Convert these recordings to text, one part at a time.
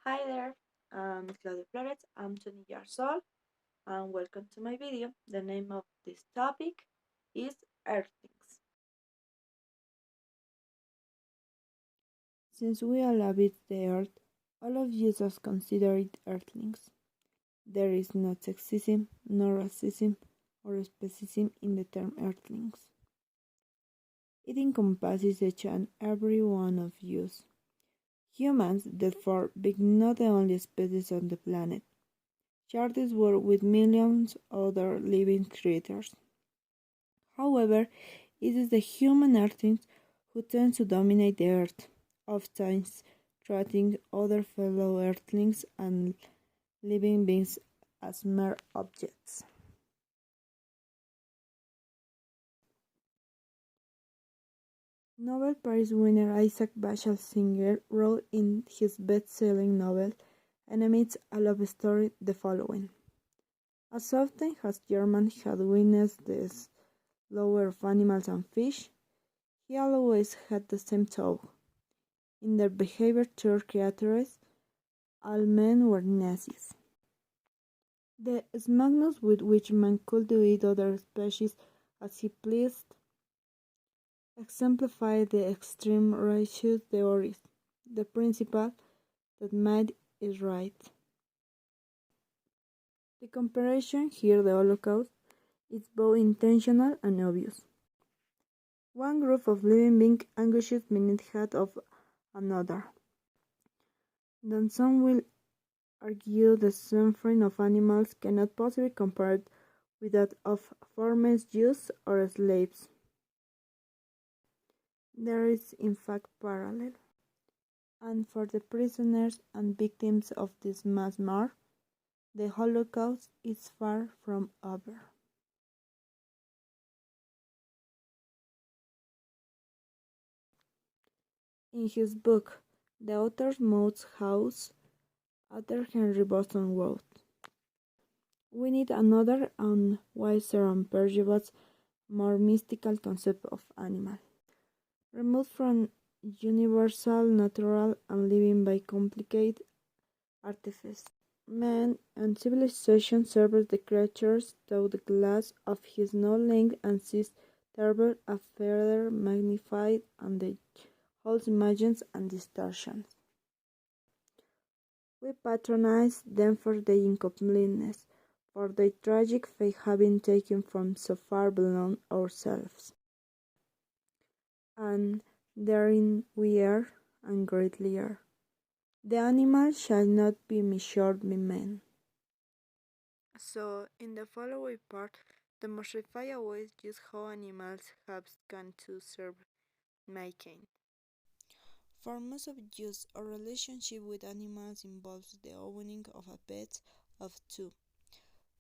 Hi there, I'm Claudia Flores. I'm 20 years old and welcome to my video. The name of this topic is Earthlings. Since we all habit the earth, all of you are considered Earthlings. There is no sexism, no racism, or speciesism in the term Earthlings. It encompasses each and every one of you. Humans, therefore, being not the only species on the planet, share this world with millions of other living creatures. However, it is the human earthlings who tend to dominate the earth, oftentimes treating other fellow earthlings and living beings as mere objects. Nobel Prize winner Isaac Bashevis Singer wrote in his best-selling novel Enemies a Love Story the following. As often as German had witnessed the slaughter of animals and fish, he always had the same thought. In their behavior toward creatures, all men were Nazis. The smugness with which man could eat other species as he pleased exemplified the extreme righteous theories, the principle that might is right. The comparison here, the Holocaust, is both intentional and obvious. One group of living beings anguishes beneath the head of another. Then some will argue the suffering of animals cannot possibly be compared with that of former Jews or slaves. There is in fact parallel. And for the prisoners and victims of this mass murder, the Holocaust is far from over. In his book, The Author's Mouse House, author Henry Boston wrote, "We need another and wiser and perhaps more mystical concept of animal, removed from universal, natural, and living by complicated artifice. Man and civilization serves the creatures through the glass of his knowledge and sees terrible a further magnified and the whole images and distortions. We patronize them for their incompleteness, for their tragic fate having taken from so far beyond ourselves. And therein we err, and greatly err. The animal shall not be measured by men." So, in the following part, demonstrate ways just how animals have come to serve mankind. For most of us, our relationship with animals involves the owning of a pet of two.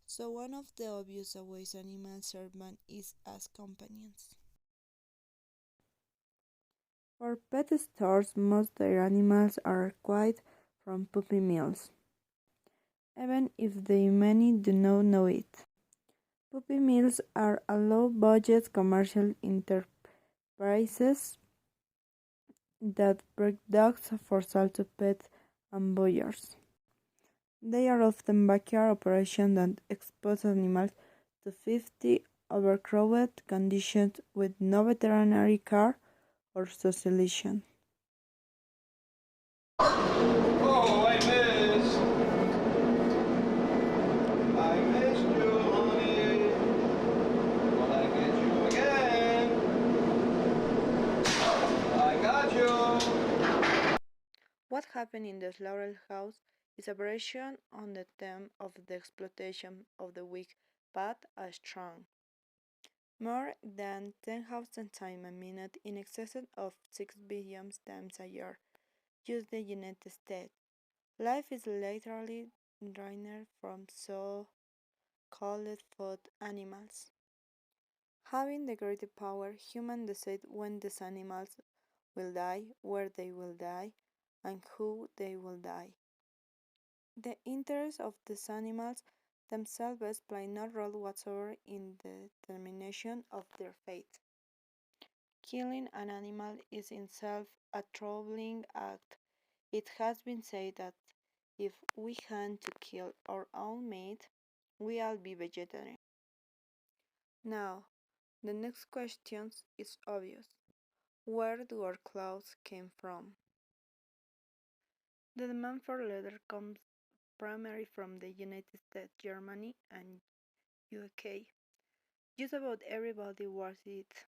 So one of the obvious ways animals serve man is as companions. For pet stores, most their animals are acquired from puppy mills, even if they many do not know it. Puppy mills are a low-budget commercial enterprises that breed dogs for sale to pet and buyers. They are often backyard operations that expose animals to 50 overcrowded conditions with no veterinary care or socialization. Oh, I missed you, honey. Will I get you again? I got you. What happened in the slaughterhouse is a variation on the theme of the exploitation of the weak but strong. More than 10,000 times a minute, in excess of 6 billion times a year, use the United States. Life is literally drained from so-called food animals. Having the greater power, humans decide when these animals will die, where they will die, and who they will die. The interests of these animals themselves play no role whatsoever in the determination of their fate. Killing an animal is in itself a troubling act. It has been said that If we had to kill our own meat, we'll be vegetarian. Now, the next question is obvious. Where do our clothes came from? The demand for leather comes primarily from the United States, Germany, and UK. Just about everybody wears it,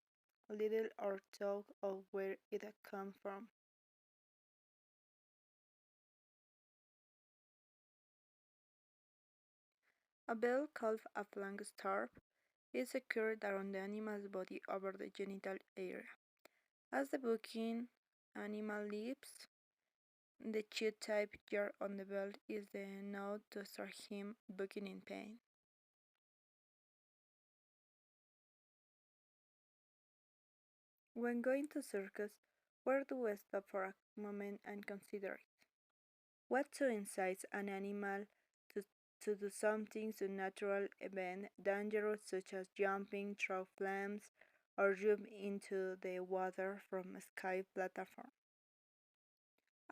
little or talk of where it comes from. A belt called a flank strap is secured around the animal's body over the genital area. As the bucking animal leaps, the chew-type jar on the belt is the node to start him bucking in pain. When going to circus, where do we stop for a moment and consider it? What to incite an animal to, to do something unnatural event dangerous such as jumping through flames or jump into the water from a sky platform?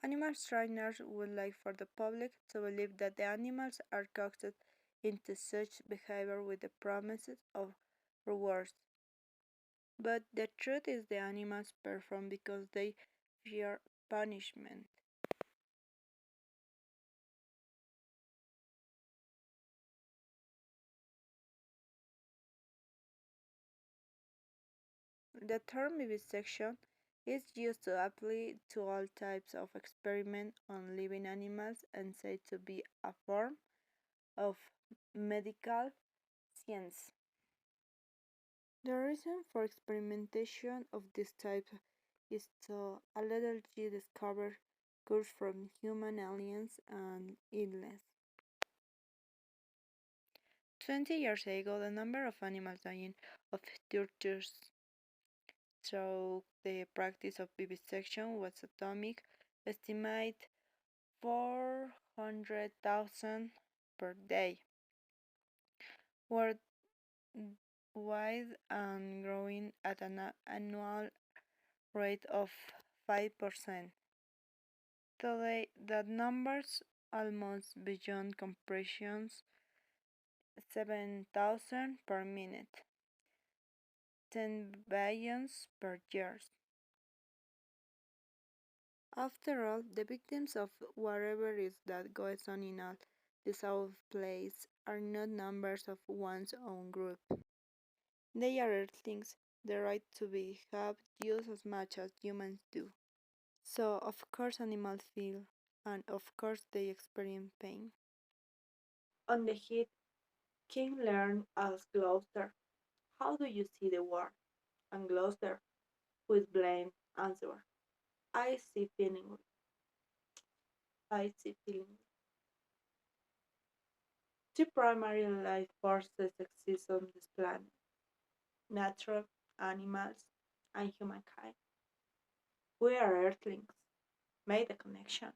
Animal trainers would like for the public to believe that the animals are coaxed into such behavior with the promises of rewards. But the truth is the animals perform because they fear punishment. The term vivisection is used to apply to all types of experiment on living animals and said to be a form of medical science. The reason for experimentation of this type is to allergy discover occurs from human aliens and illness. 20 years ago, the number of animals dying of tortures through the practice of vivisection was atomic, estimate 400,000 per day, worldwide and growing at an annual rate of 5%. Today, that number's almost beyond compressions 7,000 per minute, 10 billions per year. After all, the victims of whatever is that goes on in all this awful place are not members of one's own group. They are Earthlings, the right to be have just as much as humans do. So of course animals feel, and of course they experience pain. On the hit, King learned asked Gloucester, "How do you see the world?" And Gloucester, who is blind, answered, "I see feelingly, I see feelingly." Two primary life forces exist on this planet: nature, animals, and humankind. We are Earthlings. Make the connection.